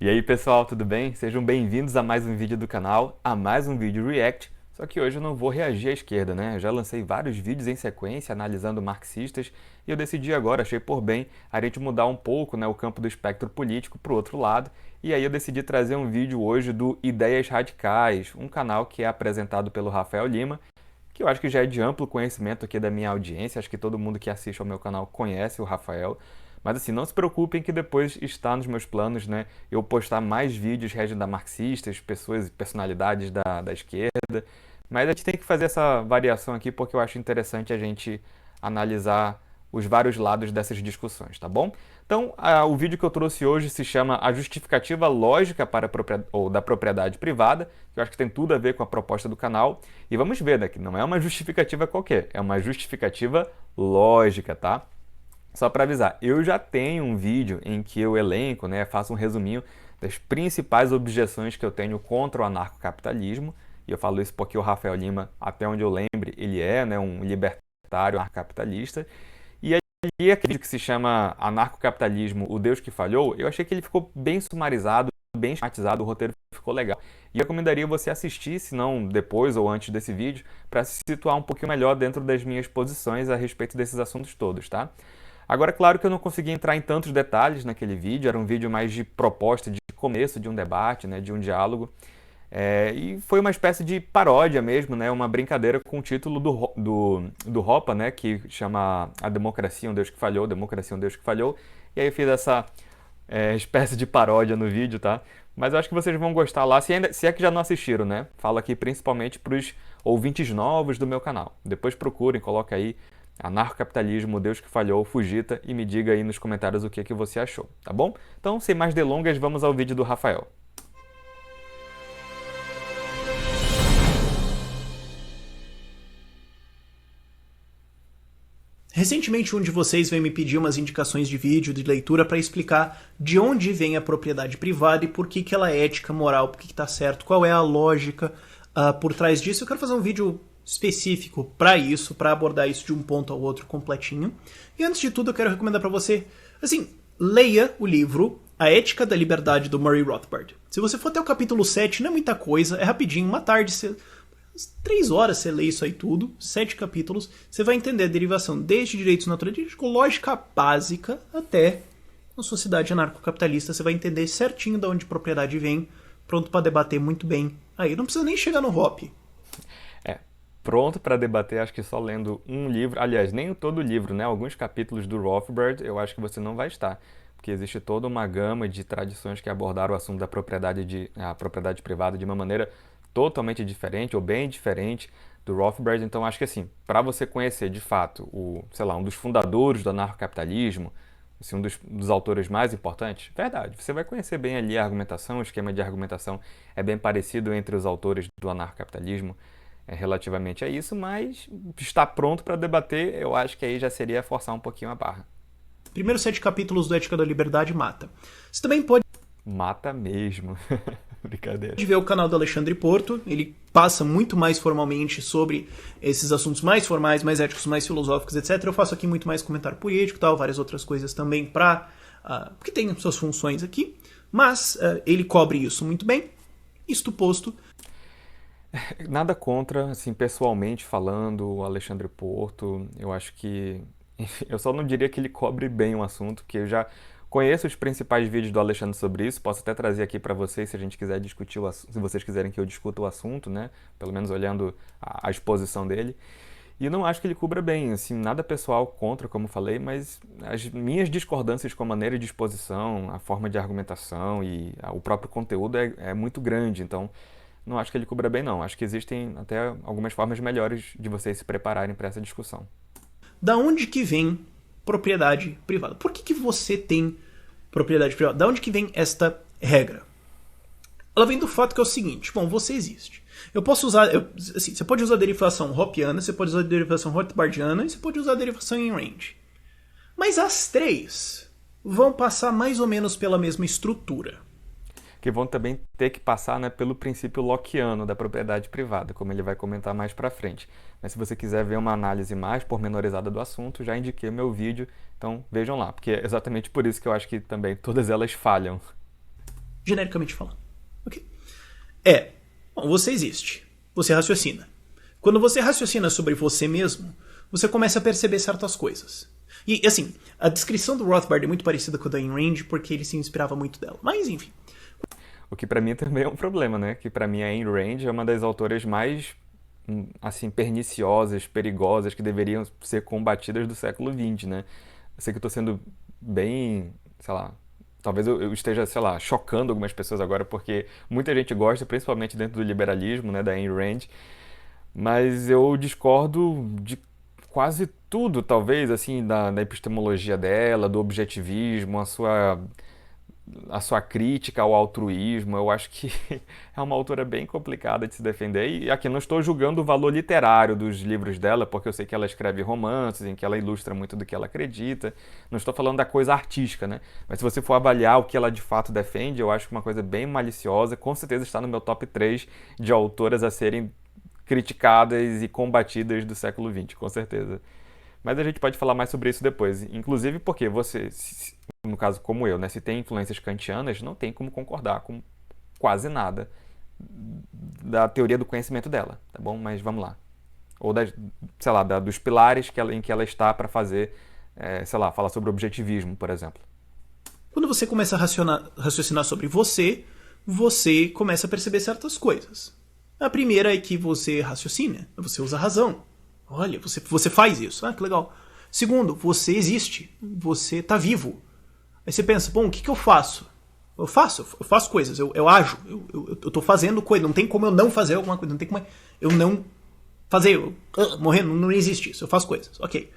E aí pessoal, tudo bem? Sejam bem-vindos a mais um vídeo do canal, a mais um vídeo React, só que hoje eu não vou reagir à esquerda, né? Eu já lancei vários vídeos em sequência analisando marxistas e eu decidi agora, achei por bem, a gente mudar um pouco, né, o campo do espectro político para o outro lado, e aí eu decidi trazer um vídeo hoje do Ideias Radicais, um canal que é apresentado pelo Rafael Lima, que eu acho que já é de amplo conhecimento aqui da minha audiência, acho que todo mundo que assiste ao meu canal conhece o Rafael, mas assim, não se preocupem que depois está nos meus planos, né, eu postar mais vídeos reagindo a marxistas, pessoas, personalidades da esquerda, mas a gente tem que fazer essa variação aqui porque eu acho interessante a gente analisar os vários lados dessas discussões, tá bom? Então, o vídeo que eu trouxe hoje se chama A Justificativa Lógica para da Propriedade Privada, que eu acho que tem tudo a ver com a proposta do canal, e vamos ver, né, que não é uma justificativa qualquer, é uma justificativa lógica, tá? Só para avisar, eu já tenho um vídeo em que eu elenco, né, faço um resuminho das principais objeções que eu tenho contra o anarcocapitalismo, e eu falo isso porque o Rafael Lima, até onde eu lembre, ele é, né, um libertário anarcocapitalista, e aquele vídeo que se chama Anarcocapitalismo, o Deus que Falhou, eu achei que ele ficou bem sumarizado, bem esquematizado, o roteiro ficou legal. E eu recomendaria você assistir, se não depois ou antes desse vídeo, para se situar um pouquinho melhor dentro das minhas posições a respeito desses assuntos todos, tá? Agora, claro que eu não consegui entrar em tantos detalhes naquele vídeo, era um vídeo mais de proposta, de começo de um debate, né, de um diálogo, e foi uma espécie de paródia mesmo, né, uma brincadeira com o título do Hoppe, né, que chama A Democracia, um Deus que Falhou, Democracia, um Deus que Falhou, e aí eu fiz essa espécie de paródia no vídeo, tá? Mas eu acho que vocês vão gostar lá, se é que já não assistiram, né? Falo aqui principalmente para os ouvintes novos do meu canal. Depois procurem, coloquem aí Anarcocapitalismo, Deus que Falhou, Fujita e me diga aí nos comentários o que você achou, tá bom? Então, sem mais delongas, vamos ao vídeo do Rafael. Recentemente, um de vocês veio me pedir umas indicações de vídeo, de leitura, para explicar de onde vem a propriedade privada e por que ela é ética, moral, por que está certo, qual é a lógica por trás disso. Eu quero fazer um vídeo específico para isso, para abordar isso de um ponto ao outro completinho. E antes de tudo, eu quero recomendar para você, assim, leia o livro A Ética da Liberdade, do Murray Rothbard. Se você for até o capítulo 7, não é muita coisa, é rapidinho, uma tarde, 3 horas você lê isso aí tudo, 7 capítulos, você vai entender a derivação desde direitos naturalistas, com lógica básica, até uma sociedade anarcocapitalista, você vai entender certinho de onde a propriedade vem, pronto para debater muito bem. Aí não precisa nem chegar no Hoppe. Pronto para debater, acho que só lendo um livro, aliás, nem todo o livro, né? Alguns capítulos do Rothbard, eu acho que você não vai estar, porque existe toda uma gama de tradições que abordaram o assunto da a propriedade privada de uma maneira totalmente diferente ou bem diferente do Rothbard. Então acho que assim, para você conhecer de fato sei lá, um dos fundadores do anarcocapitalismo, assim, um dos autores mais importantes, verdade, você vai conhecer bem ali a argumentação, o esquema de argumentação é bem parecido entre os autores do anarcocapitalismo relativamente a isso, mas estar pronto para debater, eu acho que aí já seria forçar um pouquinho a barra. Primeiros 7 capítulos do Ética da Liberdade mata. Você também pode Mata mesmo. Brincadeira. ver o canal do Alexandre Porto, ele passa muito mais formalmente sobre esses assuntos mais formais, mais éticos, mais filosóficos, etc. Eu faço aqui muito mais comentário político, tal, várias outras coisas também porque tem suas funções aqui, mas ele cobre isso muito bem. Isto posto, Nada contra, assim, pessoalmente falando, o Alexandre Porto, eu acho que... Eu só não diria que ele cobre bem o assunto, porque eu já conheço os principais vídeos do Alexandre sobre isso, posso até trazer aqui para vocês se a gente quiser discutir se vocês quiserem que eu discuta o assunto, né? Pelo menos olhando a exposição dele. E não acho que ele cubra bem, assim, nada pessoal contra, como falei, mas as minhas discordâncias com a maneira de exposição, a forma de argumentação e o próprio conteúdo é muito grande, então não acho que ele cubra bem não. Acho que existem até algumas formas melhores de vocês se prepararem para essa discussão. da onde que vem propriedade privada? Por que você tem propriedade privada? Da onde que vem esta regra? Ela vem do fato que é o seguinte, bom, você existe. Eu posso usar, assim, você pode usar a derivação hoppiana, você pode usar a derivação rothbardiana e você pode usar a derivação em range. Mas as três vão passar mais ou menos pela mesma estrutura. Que vão também ter que passar, né, pelo princípio lockeano da propriedade privada, como ele vai comentar mais para frente. Mas se você quiser ver uma análise mais pormenorizada do assunto, já indiquei o meu vídeo, então vejam lá, porque é exatamente por isso que eu acho que também todas elas falham. Genericamente falando. Ok? Bom, você existe. Você raciocina. Quando você raciocina sobre você mesmo, você começa a perceber certas coisas. E, assim, a descrição do Rothbard é muito parecida com a da Ayn Rand, porque ele se inspirava muito dela. Mas, enfim. O que pra mim também é um problema, né? Que pra mim a Ayn Rand é uma das autoras mais, assim, perniciosas, perigosas, que deveriam ser combatidas do século XX, né? Eu sei que eu tô sendo bem, sei lá, talvez eu esteja, sei lá, chocando algumas pessoas agora, porque muita gente gosta, principalmente dentro do liberalismo, né, da Ayn Rand, mas eu discordo de quase tudo, talvez, assim, da epistemologia dela, do objetivismo, a sua crítica ao altruísmo. Eu acho que é uma autora bem complicada de se defender. E aqui não estou julgando o valor literário dos livros dela, porque eu sei que ela escreve romances em que ela ilustra muito do que ela acredita. Não estou falando da coisa artística, né? Mas se você for avaliar o que ela de fato defende, eu acho que uma coisa bem maliciosa, com certeza está no meu top 3 de autoras a serem criticadas e combatidas do século XX, com certeza. Mas a gente pode falar mais sobre isso depois. Inclusive porque você, no caso como eu, né, se tem influências kantianas, não tem como concordar com quase nada da teoria do conhecimento dela, tá bom? Mas vamos lá. Ou, sei lá, dos pilares em que ela está para fazer, sei lá, falar sobre objetivismo, por exemplo. Quando você começa a raciocinar sobre você, você começa a perceber certas coisas. A primeira é que você raciocina, você usa a razão. Olha, você faz isso. Ah, que legal. Segundo, você existe. Você está vivo. Aí você pensa, bom, o que eu faço? Eu faço coisas, eu ajo, eu tô fazendo coisa. Não tem como eu não fazer alguma coisa, não tem como eu não fazer. Morrer, não existe isso, eu faço coisas. Ok.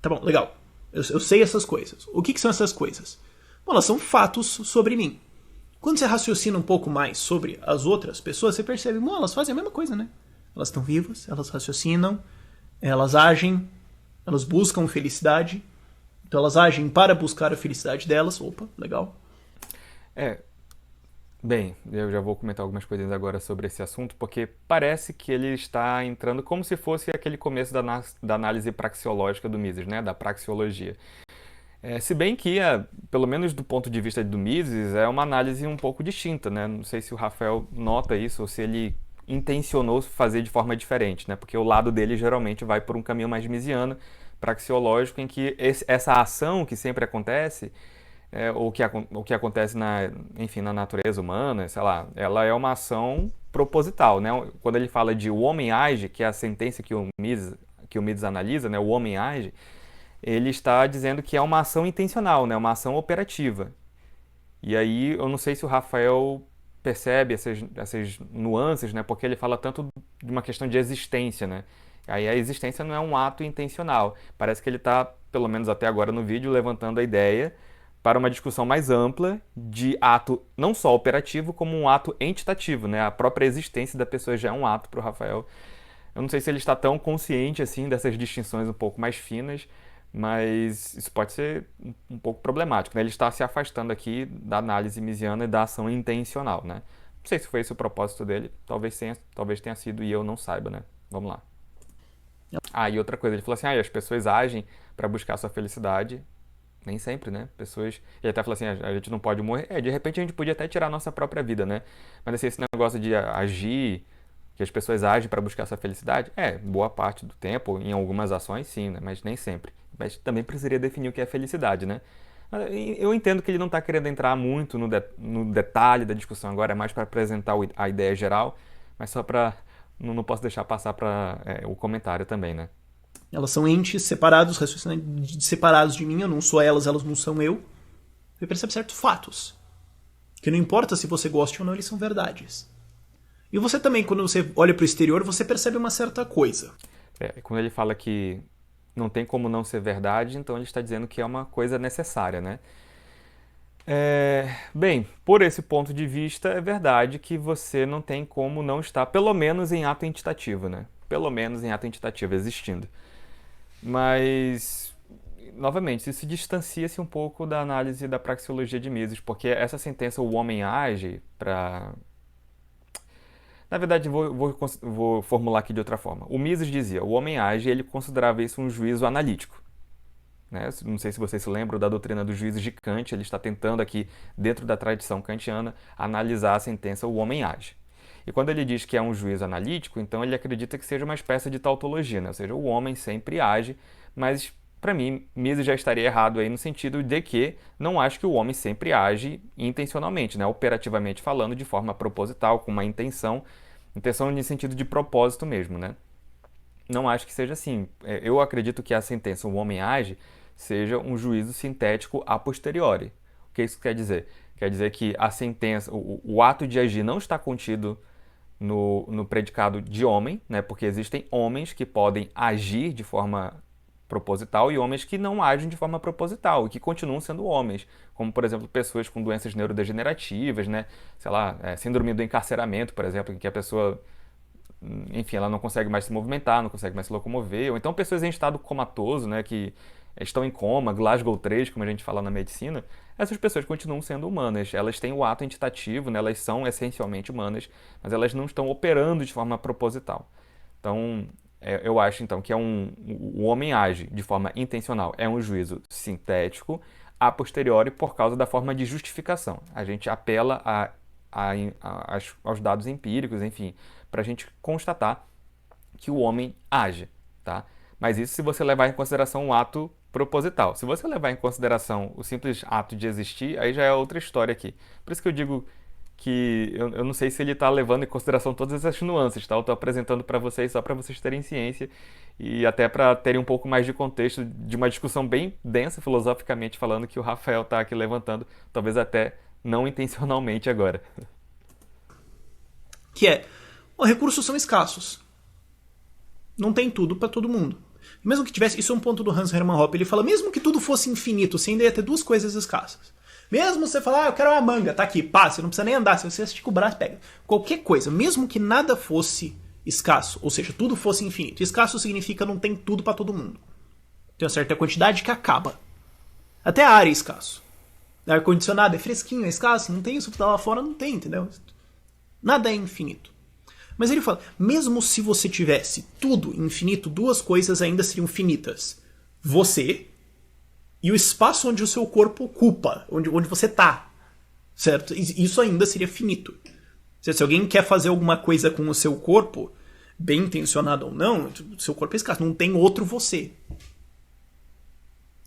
Tá bom, legal. Eu sei essas coisas. O que são essas coisas? Bom, elas são fatos sobre mim. Quando você raciocina um pouco mais sobre as outras pessoas, você percebe, bom, elas fazem a mesma coisa, né? Elas estão vivas, elas raciocinam, elas agem, elas buscam felicidade. Então elas agem para buscar a felicidade delas. Opa, legal. É, bem, eu já vou comentar algumas coisas agora sobre esse assunto, porque parece que ele está entrando como se fosse aquele começo da análise praxeológica do Mises, né? Da praxeologia. Se bem que, pelo menos do ponto de vista do Mises, é uma análise um pouco distinta, né? Não sei se o Rafael nota isso ou se ele intencionou fazer de forma diferente, né? Porque o lado dele geralmente vai por um caminho mais misiano, praxeológico, em que essa ação que sempre acontece, ou que acontece enfim, na natureza humana, sei lá, ela é uma ação proposital, né? Quando ele fala de o homem age, que é a sentença que o Mises analisa, né? O homem age, ele está dizendo que é uma ação intencional, né? Uma ação operativa. E aí eu não sei se o Rafael percebe essas nuances, né? Porque ele fala tanto de uma questão de existência, né? Aí a existência não é um ato intencional. Parece que ele está, pelo menos até agora no vídeo, levantando a ideia para uma discussão mais ampla de ato não só operativo, como um ato entitativo, né? A própria existência da pessoa já é um ato para o Rafael. Eu não sei se ele está tão consciente assim dessas distinções um pouco mais finas, mas isso pode ser um pouco problemático, né? Ele está se afastando aqui da análise misiana e da ação intencional, né? Não sei se foi esse o propósito dele, talvez tenha sido e eu não saiba, né? Vamos lá. E outra coisa, ele falou assim, as pessoas agem para buscar sua felicidade. Nem sempre, né? Ele até falou assim, a gente não pode morrer. De repente a gente podia até tirar a nossa própria vida, né? Mas assim, esse negócio de agir, que as pessoas agem para buscar sua felicidade, boa parte do tempo, em algumas ações sim, né? Mas nem sempre. Mas também precisaria definir o que é felicidade, né? Eu entendo que ele não está querendo entrar muito no detalhe da discussão agora, é mais para apresentar a ideia geral, mas só para... Não posso deixar passar para o comentário também, né? Elas são entes separados, separados de mim. Eu não sou elas, elas não são eu. Você percebe certos fatos. Que não importa se você goste ou não, eles são verdades. E você também, quando você olha para o exterior, você percebe uma certa coisa. Quando ele fala que não tem como não ser verdade, então ele está dizendo que é uma coisa necessária, né? Bem, por esse ponto de vista, é verdade que você não tem como não estar, pelo menos em ato entitativo, né? Pelo menos em ato entitativo, existindo. Mas, novamente, isso distancia-se um pouco da análise da praxeologia de Mises, porque essa sentença, o homem age, para... Na verdade, vou formular aqui de outra forma. O Mises dizia, o homem age e ele considerava isso um juízo analítico. né? Não sei se vocês se lembram da doutrina dos juízes de Kant, ele está tentando aqui, dentro da tradição kantiana, analisar a sentença "o homem age". E quando ele diz que é um juízo analítico, então ele acredita que seja uma espécie de tautologia, né? Ou seja, o homem sempre age, mas para mim, Mises já estaria errado aí no sentido de que não acho que o homem sempre age intencionalmente, né? Operativamente falando, de forma proposital, com uma intenção no sentido de propósito mesmo, né? Não acho que seja assim. Eu acredito que a sentença "o homem age" seja um juízo sintético a posteriori. O que isso quer dizer? Quer dizer que a sentença, o ato de agir não está contido no predicado de homem, né? Porque existem homens que podem agir de forma proposital e homens que não agem de forma proposital e que continuam sendo homens, como, por exemplo, pessoas com doenças neurodegenerativas, né? Sei lá, síndrome do encarceramento, por exemplo, em que a pessoa, enfim, ela não consegue mais se movimentar, não consegue mais se locomover, ou então pessoas em estado comatoso, né, que estão em coma, Glasgow 3, como a gente fala na medicina. Essas pessoas continuam sendo humanas, elas têm o ato entitativo, né, elas são essencialmente humanas, mas elas não estão operando de forma proposital. Então, eu acho então que o homem age de forma intencional, é um juízo sintético, a posteriori, por causa da forma de justificação. A gente apela aos dados empíricos, enfim, para a gente constatar que o homem age, tá? Mas isso se você levar em consideração um ato proposital. Se você levar em consideração o simples ato de existir, aí já é outra história aqui. Por isso que eu digo que eu não sei se ele está levando em consideração todas essas nuances, tá? Eu estou apresentando para vocês só para vocês terem ciência e até para terem um pouco mais de contexto de uma discussão bem densa, filosoficamente falando, que o Rafael está aqui levantando, talvez até não intencionalmente agora. Que os recursos são escassos. Não tem tudo para todo mundo. Mesmo que tivesse, isso é um ponto do Hans Hermann Hoppe, ele fala, mesmo que tudo fosse infinito, você ainda ia ter duas coisas escassas. Mesmo você falar, eu quero uma manga, tá aqui, pá, você não precisa nem andar, se você estica o braço, pega. Qualquer coisa, mesmo que nada fosse escasso, ou seja, tudo fosse infinito. Escasso significa não tem tudo para todo mundo. Tem uma certa quantidade que acaba. Até a ar é escasso. Ar-condicionado é fresquinho, é escasso, não tem isso que tá lá fora, não tem, entendeu? Nada é infinito. Mas ele fala, mesmo se você tivesse tudo infinito, duas coisas ainda seriam finitas. Você e o espaço onde o seu corpo ocupa, onde você tá. Certo? Isso ainda seria finito. Se alguém quer fazer alguma coisa com o seu corpo, bem intencionado ou não, o seu corpo é escasso. Não tem outro você.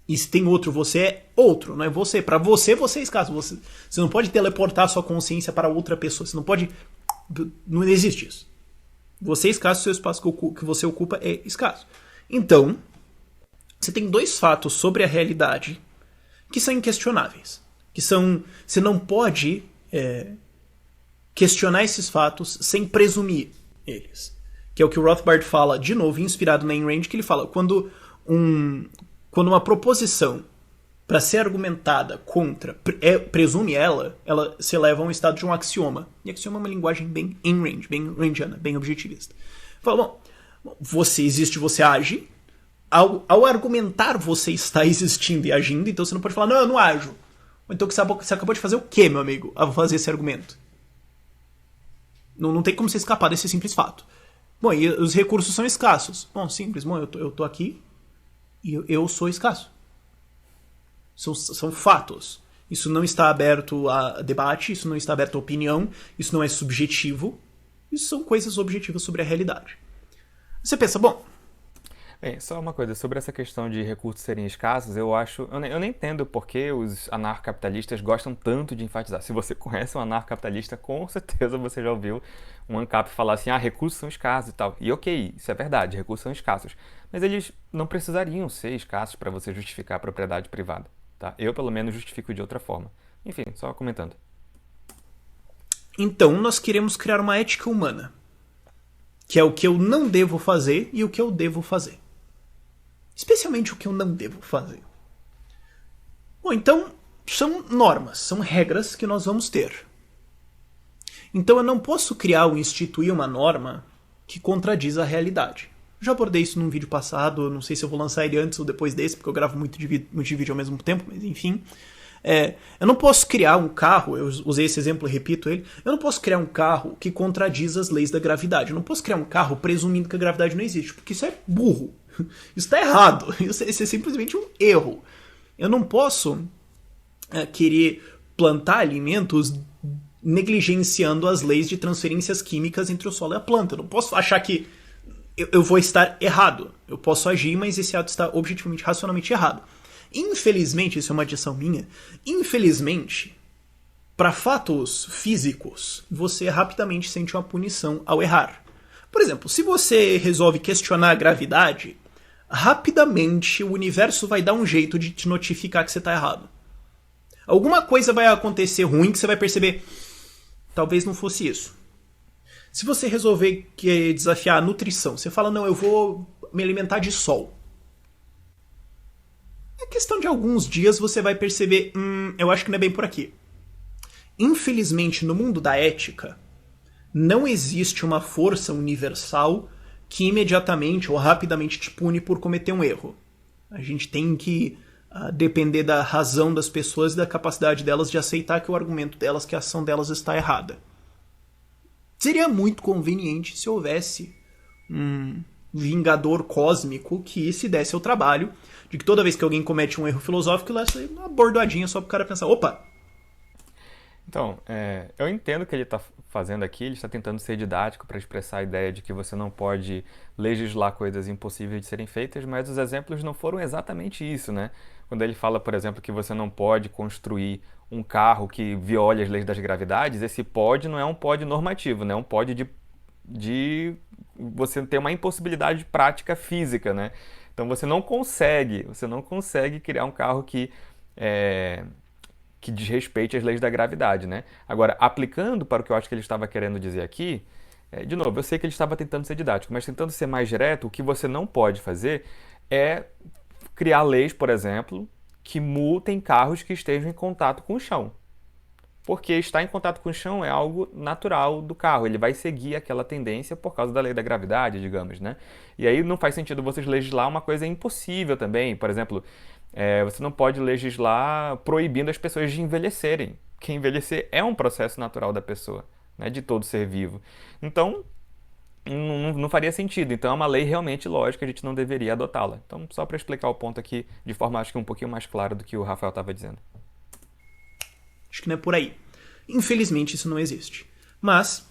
E se tem outro você, é outro, não é você. Para você é escasso. Você não pode teleportar sua consciência para outra pessoa. Você não pode... Não existe isso. Você é escasso, o seu espaço que você ocupa é escasso. Então, você tem dois fatos sobre a realidade que são inquestionáveis. Que são... Você não pode questionar esses fatos sem presumir eles. Que é o que o Rothbard fala, de novo, inspirado na Ayn Rand, que ele fala, quando uma proposição, para ser argumentada contra, presume ela se eleva a um estado de um axioma. E axioma é uma linguagem bem Ayn Rand, bem randiana, bem objetivista. Fala, você existe, você age. Ao argumentar, você está existindo e agindo, então você não pode falar, não, eu não ajo. Ou então você acabou de fazer o quê, meu amigo, ao fazer esse argumento? Não tem como você escapar desse simples fato. Bom, e os recursos são escassos. Bom, simples, bom, eu tô aqui e eu sou escasso. São fatos. Isso não está aberto a debate, isso não está aberto a opinião, isso não é subjetivo. Isso são coisas objetivas sobre a realidade. Você pensa, bom... Bem, só uma coisa, sobre essa questão de recursos serem escassos, eu nem entendo porque os anarcapitalistas gostam tanto de enfatizar. Se você conhece um anarcapitalista, com certeza você já ouviu um ANCAP falar assim, recursos são escassos e tal. E ok, isso é verdade, recursos são escassos. Mas eles não precisariam ser escassos para você justificar a propriedade privada. Tá? Eu, pelo menos, justifico de outra forma. Enfim, só comentando. Então, nós queremos criar uma ética humana, que é o que eu não devo fazer e o que eu devo fazer. Especialmente o que eu não devo fazer. Bom, então, são normas, são regras que nós vamos ter. Então eu não posso criar ou instituir uma norma que contradiz a realidade. Já abordei isso num vídeo passado, não sei se eu vou lançar ele antes ou depois desse, porque eu gravo muito de vídeo ao mesmo tempo, mas enfim. Eu não posso criar um carro, eu usei esse exemplo e repito ele, eu não posso criar um carro que contradiz as leis da gravidade. Eu não posso criar um carro presumindo que a gravidade não existe, porque isso é burro. Isso está errado. Isso é simplesmente um erro. Eu não posso querer plantar alimentos negligenciando as leis de transferências químicas entre o solo e a planta. Eu não posso achar que eu vou estar errado. Eu posso agir, mas esse ato está objetivamente, racionalmente errado. Infelizmente, isso é uma adição minha, infelizmente, para fatos físicos, você rapidamente sente uma punição ao errar. Por exemplo, se você resolve questionar a gravidade, rapidamente o universo vai dar um jeito de te notificar que você está errado. Alguma coisa vai acontecer ruim que você vai perceber, talvez não fosse isso. Se você resolver desafiar a nutrição, você fala, não, eu vou me alimentar de sol. É questão de alguns dias você vai perceber, eu acho que não é bem por aqui. Infelizmente, no mundo da ética, não existe uma força universal que imediatamente ou rapidamente te pune por cometer um erro. A gente tem que depender da razão das pessoas e da capacidade delas de aceitar que o argumento delas, que a ação delas está errada. Seria muito conveniente se houvesse um vingador cósmico que se desse ao trabalho de que toda vez que alguém comete um erro filosófico, ele lesse uma bordoadinha só pro cara pensar, opa! Então, eu entendo o que ele está fazendo aqui, ele está tentando ser didático para expressar a ideia de que você não pode legislar coisas impossíveis de serem feitas, mas os exemplos não foram exatamente isso, né? Quando ele fala, por exemplo, que você não pode construir um carro que viole as leis das gravidades, esse pode não é um pode normativo, né? É um pode de você ter uma impossibilidade prática física, né? Então você não consegue criar um carro que desrespeite as leis da gravidade, né? Agora, aplicando para o que eu acho que ele estava querendo dizer aqui, de novo, eu sei que ele estava tentando ser didático, mas tentando ser mais direto, o que você não pode fazer é criar leis, por exemplo, que multem carros que estejam em contato com o chão. Porque estar em contato com o chão é algo natural do carro, ele vai seguir aquela tendência por causa da lei da gravidade, digamos, né? E aí não faz sentido vocês legislar uma coisa impossível também, por exemplo, você não pode legislar proibindo as pessoas de envelhecerem, porque envelhecer é um processo natural da pessoa, né, de todo ser vivo. Então, não faria sentido. Então, é uma lei realmente lógica, a gente não deveria adotá-la. Então, só para explicar o ponto aqui de forma, acho que um pouquinho mais clara do que o Rafael estava dizendo. Acho que não é por aí. Infelizmente, isso não existe. Mas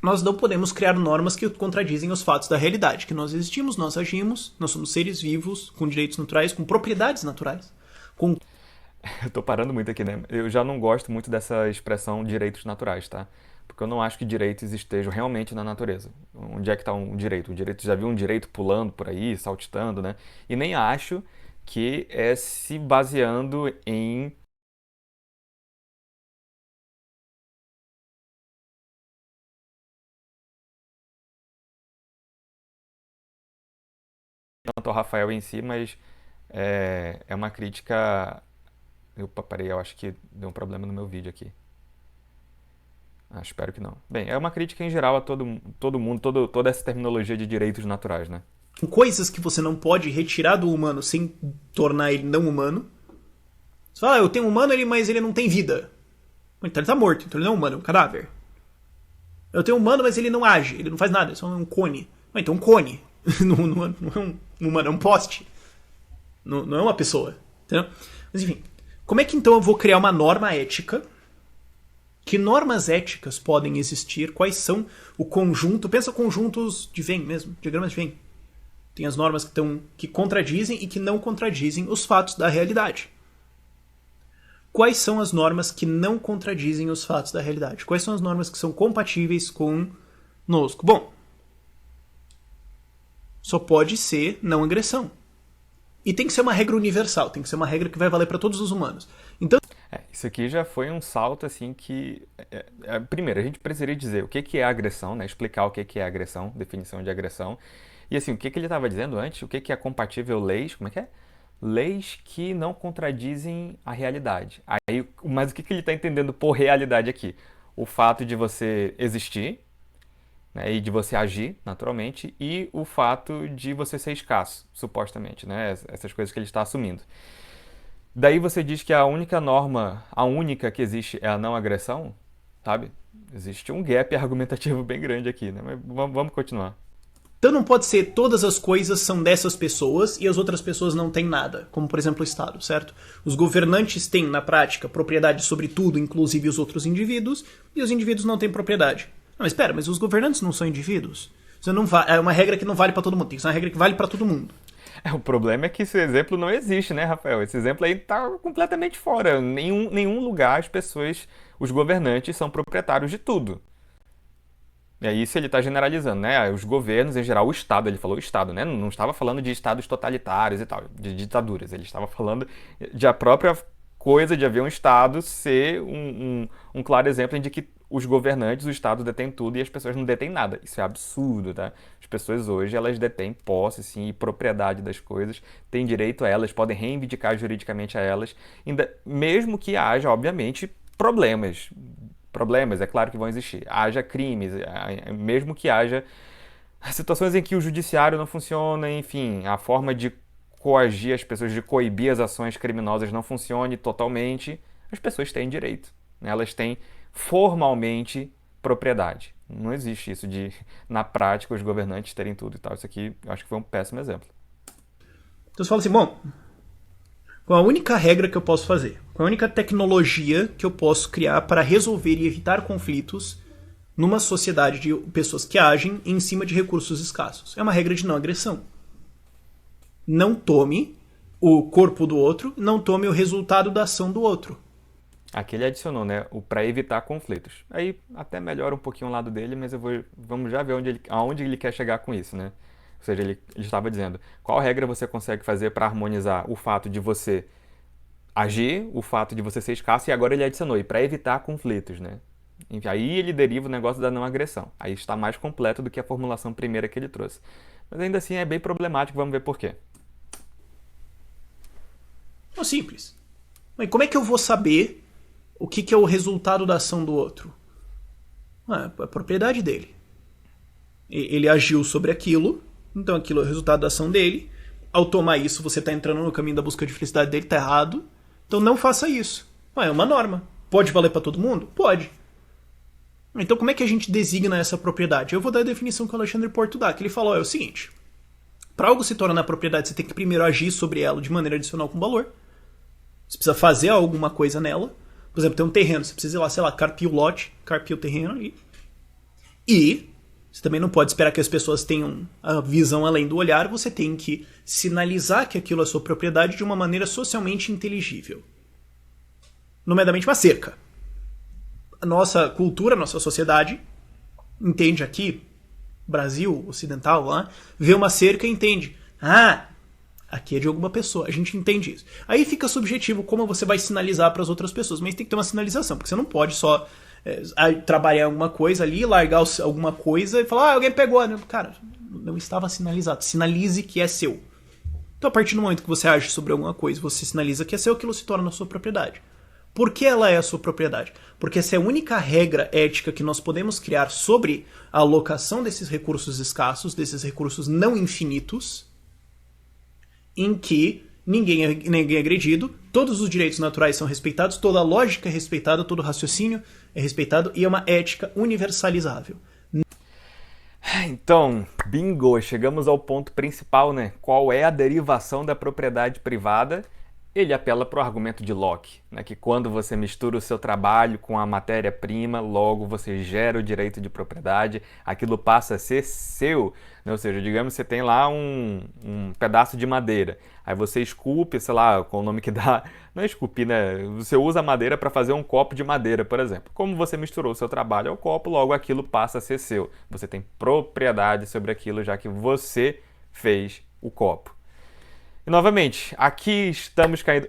nós não podemos criar normas que contradizem os fatos da realidade, que nós existimos, nós agimos, nós somos seres vivos, com direitos naturais, com propriedades naturais. Eu tô parando muito aqui, né? Eu já não gosto muito dessa expressão direitos naturais, tá? Porque eu não acho que direitos estejam realmente na natureza. Onde é que está um direito? Um direito, já viu um direito pulando por aí, saltitando, né? E nem acho que é se baseando em tanto ao Rafael em si, mas é uma crítica. Opa, peraí, eu acho que deu um problema no meu vídeo aqui. Espero que não. Bem, é uma crítica em geral a todo mundo, toda essa terminologia de direitos naturais, né? Com coisas que você não pode retirar do humano sem tornar ele não humano. Você fala, eu tenho um humano, mas ele não tem vida. Então ele tá morto, então ele não é humano, é um cadáver. Eu tenho um humano, mas ele não age, ele não faz nada, é só um cone. Então um cone. não é um humano, é um poste. Não é uma pessoa. Entendeu? Mas enfim, como é que então eu vou criar uma norma ética? Que normas éticas podem existir? Quais são o conjunto? Pensa conjuntos de Venn mesmo, diagramas de Venn. Tem as normas que contradizem e que não contradizem os fatos da realidade. Quais são as normas que não contradizem os fatos da realidade? Quais são as normas que são compatíveis conosco? Bom, só pode ser não agressão. E tem que ser uma regra universal, tem que ser uma regra que vai valer para todos os humanos. Então, isso aqui já foi um salto assim que... primeiro, a gente precisaria dizer o que é agressão, né? Explicar o que é agressão, definição de agressão. E assim, o que ele estava dizendo antes, o que é compatível leis, como é que é? Leis que não contradizem a realidade. Aí, mas o que ele está entendendo por realidade aqui? O fato de você existir, né, e de você agir naturalmente, e o fato de você ser escasso, supostamente, né? Essas coisas que ele está assumindo. Daí você diz que a única norma, a única que existe é a não agressão, sabe? Existe um gap argumentativo bem grande aqui, né? Mas vamos continuar. Então não pode ser todas as coisas são dessas pessoas e as outras pessoas não têm nada, como por exemplo o Estado, certo? Os governantes têm, na prática, propriedade sobre tudo, inclusive os outros indivíduos, e os indivíduos não têm propriedade. Não, mas espera, mas os governantes não são indivíduos? Você não é uma regra que não vale para todo mundo, tem que ser uma regra que vale para todo mundo. O problema é que esse exemplo não existe, né, Rafael? Esse exemplo aí tá completamente fora. Em nenhum lugar as pessoas, os governantes são proprietários de tudo. E aí isso ele está generalizando, né? Os governos, em geral, o Estado, ele falou o Estado, né? Não estava falando de estados totalitários e tal, de ditaduras. Ele estava falando de a própria coisa de haver um Estado ser um claro exemplo de que os governantes, o Estado detém tudo e as pessoas não detêm nada. Isso é absurdo, tá? As pessoas hoje, elas detêm posse, sim, e propriedade das coisas, têm direito a elas, podem reivindicar juridicamente a elas, ainda, mesmo que haja, obviamente, problemas. Problemas, é claro que vão existir. Haja crimes, mesmo que haja situações em que o judiciário não funciona, enfim, a forma de coagir as pessoas, de coibir as ações criminosas não funcione totalmente, as pessoas têm direito, né? Elas têm formalmente propriedade. Não existe isso de, na prática, os governantes terem tudo e tal. Isso aqui eu acho que foi um péssimo exemplo. Então você fala assim, bom, qual a única regra que eu posso fazer? Qual a única tecnologia que eu posso criar para resolver e evitar conflitos numa sociedade de pessoas que agem em cima de recursos escassos? É uma regra de não agressão. Não tome o corpo do outro, não tome o resultado da ação do outro. Aqui ele adicionou, né, o para evitar conflitos. Aí até melhora um pouquinho o lado dele, mas vamos já ver aonde ele quer chegar com isso, né? Ou seja, ele estava dizendo, qual regra você consegue fazer para harmonizar o fato de você agir, o fato de você ser escasso, e agora ele adicionou, e para evitar conflitos, né? Enfim, aí ele deriva o negócio da não agressão. Aí está mais completo do que a formulação primeira que ele trouxe. Mas ainda assim é bem problemático, vamos ver por quê. É simples. Mas como é que eu vou saber o que é o resultado da ação do outro? É a propriedade dele. Ele agiu sobre aquilo, então aquilo é o resultado da ação dele. Ao tomar isso, você está entrando no caminho da busca de felicidade dele, está errado. Então não faça isso. É uma norma. Pode valer para todo mundo? Pode. Então como é que a gente designa essa propriedade? Eu vou dar a definição que o Alexandre Porto dá, que ele falou, é o seguinte. Para algo se tornar propriedade, você tem que primeiro agir sobre ela de maneira adicional com valor. Você precisa fazer alguma coisa nela. Por exemplo, tem um terreno, você precisa ir lá, sei lá, carpir o lote, carpir o terreno ali. E você também não pode esperar que as pessoas tenham a visão além do olhar, você tem que sinalizar que aquilo é sua propriedade de uma maneira socialmente inteligível. Nomeadamente uma cerca. A nossa cultura, a nossa sociedade, entende aqui, Brasil, ocidental, lá, vê uma cerca e entende. Aqui é de alguma pessoa, a gente entende isso. Aí fica subjetivo como você vai sinalizar para as outras pessoas, mas tem que ter uma sinalização, porque você não pode só trabalhar alguma coisa ali, largar alguma coisa e falar, alguém pegou. Cara, não estava sinalizado. Sinalize que é seu. Então, a partir do momento que você age sobre alguma coisa, você sinaliza que é seu, aquilo se torna a sua propriedade. Por que ela é a sua propriedade? Porque essa é a única regra ética que nós podemos criar sobre a alocação desses recursos escassos, desses recursos não infinitos, em que ninguém é agredido, todos os direitos naturais são respeitados, toda a lógica é respeitada, todo o raciocínio é respeitado e é uma ética universalizável. Então, bingo, chegamos ao ponto principal, né? Qual é a derivação da propriedade privada? Ele apela para o argumento de Locke, né? Que quando você mistura o seu trabalho com a matéria-prima, logo você gera o direito de propriedade, aquilo passa a ser seu, né? Ou seja, digamos que você tem lá um pedaço de madeira, aí você esculpe, sei lá, qual o nome que dá, não é esculpir, né? Você usa a madeira para fazer um copo de madeira, por exemplo. Como você misturou o seu trabalho ao copo, logo aquilo passa a ser seu. Você tem propriedade sobre aquilo, já que você fez o copo. E novamente, aqui estamos caindo...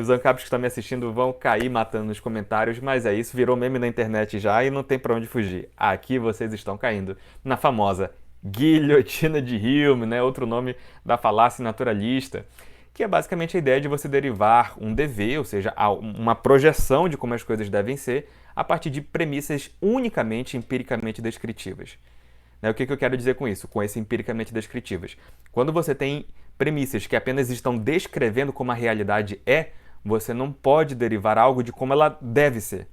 Os ANCAPs que estão me assistindo vão cair matando nos comentários, mas é isso, virou meme na internet já e não tem pra onde fugir. Aqui vocês estão caindo na famosa guilhotina de Hume, né? Outro nome da falácia naturalista, que é basicamente a ideia de você derivar um dever, ou seja, uma projeção de como as coisas devem ser, a partir de premissas unicamente empiricamente descritivas. O que eu quero dizer com isso, com esse empiricamente descritivas? Quando você tem premissas que apenas estão descrevendo como a realidade é, você não pode derivar algo de como ela deve ser.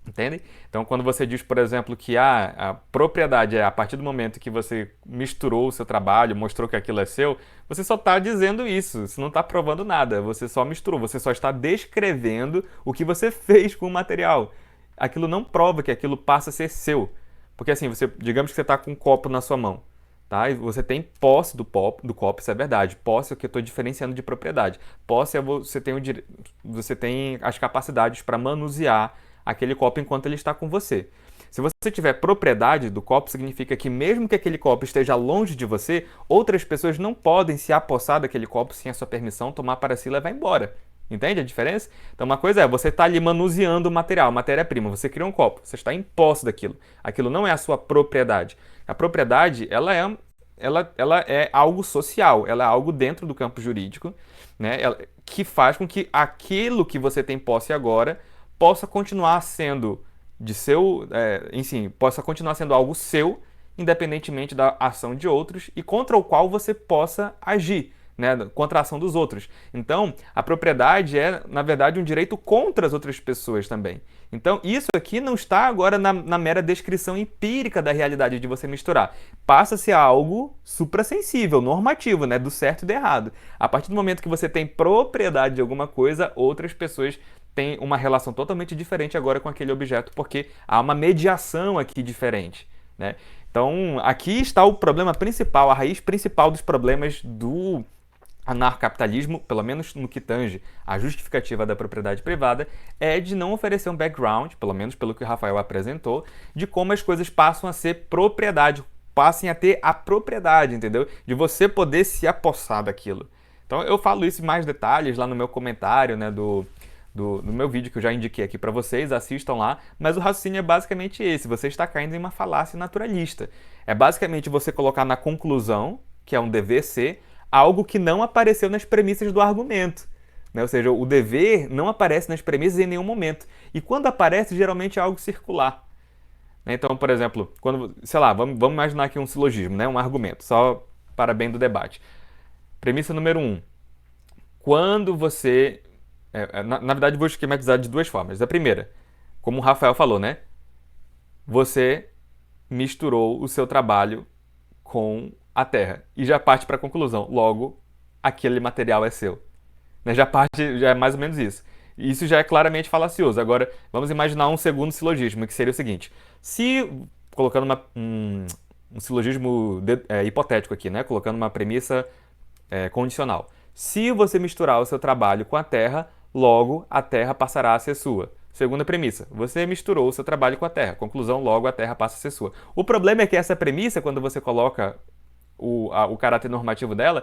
Entende? Então, quando você diz, por exemplo, que a propriedade é a partir do momento que você misturou o seu trabalho, mostrou que aquilo é seu, você só está dizendo isso, você não está provando nada, você só misturou, você só está descrevendo o que você fez com o material. Aquilo não prova que aquilo passa a ser seu. Porque assim, digamos que você está com um copo na sua mão, tá? E você tem posse do copo, isso é verdade. Posse é o que eu estou diferenciando de propriedade. Posse é você tem as capacidades para manusear aquele copo enquanto ele está com você. Se você tiver propriedade do copo, significa que mesmo que aquele copo esteja longe de você, outras pessoas não podem se apossar daquele copo sem a sua permissão, tomar para si e levar embora. Entende a diferença? Então uma coisa é, você está ali manuseando o material, matéria-prima, você cria um copo, você está em posse daquilo. Aquilo não é a sua propriedade. A propriedade, ela é algo social, ela é algo dentro do campo jurídico, né, que faz com que aquilo que você tem posse agora possa continuar sendo possa continuar sendo algo seu, independentemente da ação de outros e contra o qual você possa agir, né, contra a ação dos outros. Então, a propriedade é, na verdade, um direito contra as outras pessoas também. Então, isso aqui não está agora na mera descrição empírica da realidade de você misturar. Passa-se a algo suprassensível, normativo, né, do certo e do errado. A partir do momento que você tem propriedade de alguma coisa, outras pessoas têm uma relação totalmente diferente agora com aquele objeto, porque há uma mediação aqui diferente, né? Então, aqui está o problema principal, a raiz principal dos problemas do anarcapitalismo, pelo menos no que tange a justificativa da propriedade privada, é de não oferecer um background, pelo menos pelo que o Rafael apresentou, de como as coisas passam a ser propriedade, passem a ter a propriedade, entendeu? De você poder se apossar daquilo. Então eu falo isso em mais detalhes lá no meu comentário, né, no meu vídeo que eu já indiquei aqui para vocês, assistam lá, mas o raciocínio é basicamente esse, você está caindo em uma falácia naturalista. É basicamente você colocar na conclusão, que é um dever ser, algo que não apareceu nas premissas do argumento. Né? Ou seja, o dever não aparece nas premissas em nenhum momento. E quando aparece, geralmente é algo circular. Né? Então, por exemplo, quando, sei lá, vamos imaginar aqui um silogismo, né? Um argumento, só para bem do debate. Premissa número 1. Quando você... na verdade, vou esquematizar de duas formas. A primeira, como o Rafael falou, né? Você misturou o seu trabalho com a Terra e já parte para a conclusão. Logo, aquele material é seu. Né? Já é mais ou menos isso. Isso já é claramente falacioso. Agora, vamos imaginar um segundo silogismo, que seria o seguinte. Se, colocando um silogismo hipotético aqui, né? Colocando uma premissa condicional. Se você misturar o seu trabalho com a Terra, logo a Terra passará a ser sua. Segunda premissa, você misturou o seu trabalho com a Terra. Conclusão, logo a Terra passa a ser sua. O problema é que essa premissa, quando você coloca o caráter normativo dela,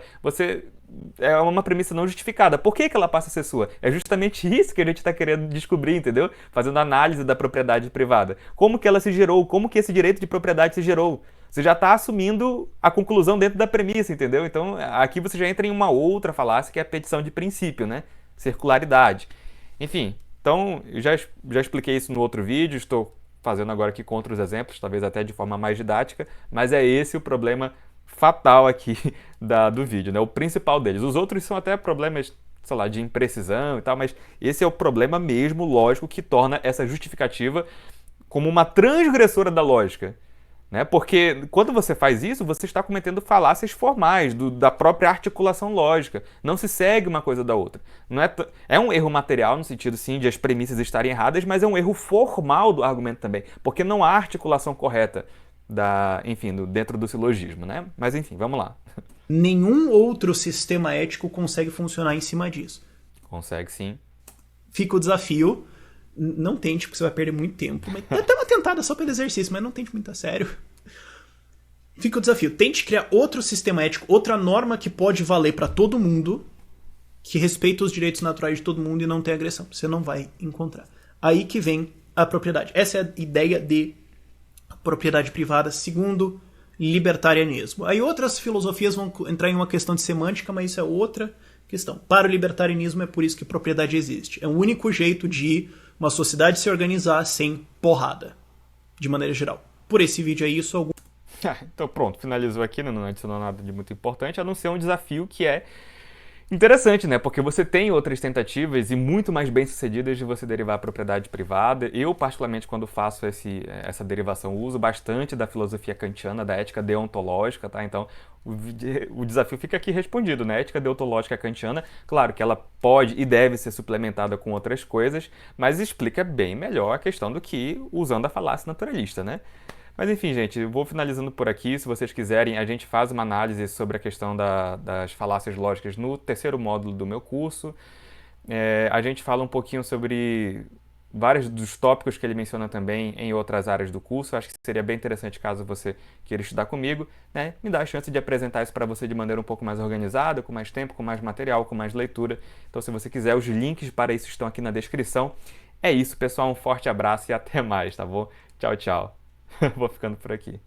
é uma premissa não justificada. Por que ela passa a ser sua? É justamente isso que a gente está querendo descobrir, entendeu? Fazendo análise da propriedade privada. Como que ela se gerou? Como que esse direito de propriedade se gerou? Você já está assumindo a conclusão dentro da premissa, entendeu? Então, aqui você já entra em uma outra falácia, que é a petição de princípio, né? Circularidade. Enfim, então, eu já expliquei isso no outro vídeo, estou fazendo agora aqui com outros exemplos, talvez até de forma mais didática, mas é esse o problema fatal aqui do vídeo, né? O principal deles. Os outros são até problemas, sei lá, de imprecisão e tal, mas esse é o problema mesmo, lógico, que torna essa justificativa como uma transgressora da lógica. Né? Porque quando você faz isso, você está cometendo falácias formais da própria articulação lógica. Não se segue uma coisa da outra. Não é um erro material, no sentido, sim, de as premissas estarem erradas, mas é um erro formal do argumento também, porque não há articulação correta dentro do silogismo. Né? Mas enfim, vamos lá. Nenhum outro sistema ético consegue funcionar em cima disso. Consegue, sim. Fica o desafio. Não tente, porque você vai perder muito tempo. Mas até uma tentada só pelo exercício, mas não tente muito a sério. Fica o desafio. Tente criar outro sistema ético, outra norma que pode valer para todo mundo, que respeita os direitos naturais de todo mundo e não tem agressão. Você não vai encontrar. Aí que vem a propriedade. Essa é a ideia de propriedade privada segundo libertarianismo. Aí outras filosofias vão entrar em uma questão de semântica, mas isso é outra questão. Para o libertarianismo é por isso que propriedade existe. É o único jeito de uma sociedade se organizar sem porrada, de maneira geral. Por esse vídeo é isso. Então pronto, finalizou aqui, não adicionou nada de muito importante, a não ser um desafio que é Interessante, né? Porque você tem outras tentativas e muito mais bem-sucedidas de você derivar a propriedade privada. Eu, particularmente, quando faço essa derivação, uso bastante da filosofia kantiana, da ética deontológica, tá? Então, o desafio fica aqui respondido, né? A ética deontológica kantiana, claro que ela pode e deve ser suplementada com outras coisas, mas explica bem melhor a questão do que usando a falácia naturalista, né? Mas enfim, gente, eu vou finalizando por aqui. Se vocês quiserem, a gente faz uma análise sobre a questão das falácias lógicas no terceiro módulo do meu curso. A gente fala um pouquinho sobre vários dos tópicos que ele menciona também em outras áreas do curso. Acho que seria bem interessante caso você queira estudar comigo, né? Me dá a chance de apresentar isso para você de maneira um pouco mais organizada, com mais tempo, com mais material, com mais leitura. Então, se você quiser, os links para isso estão aqui na descrição. É isso, pessoal. Um forte abraço e até mais, tá bom? Tchau, tchau. Vou ficando por aqui.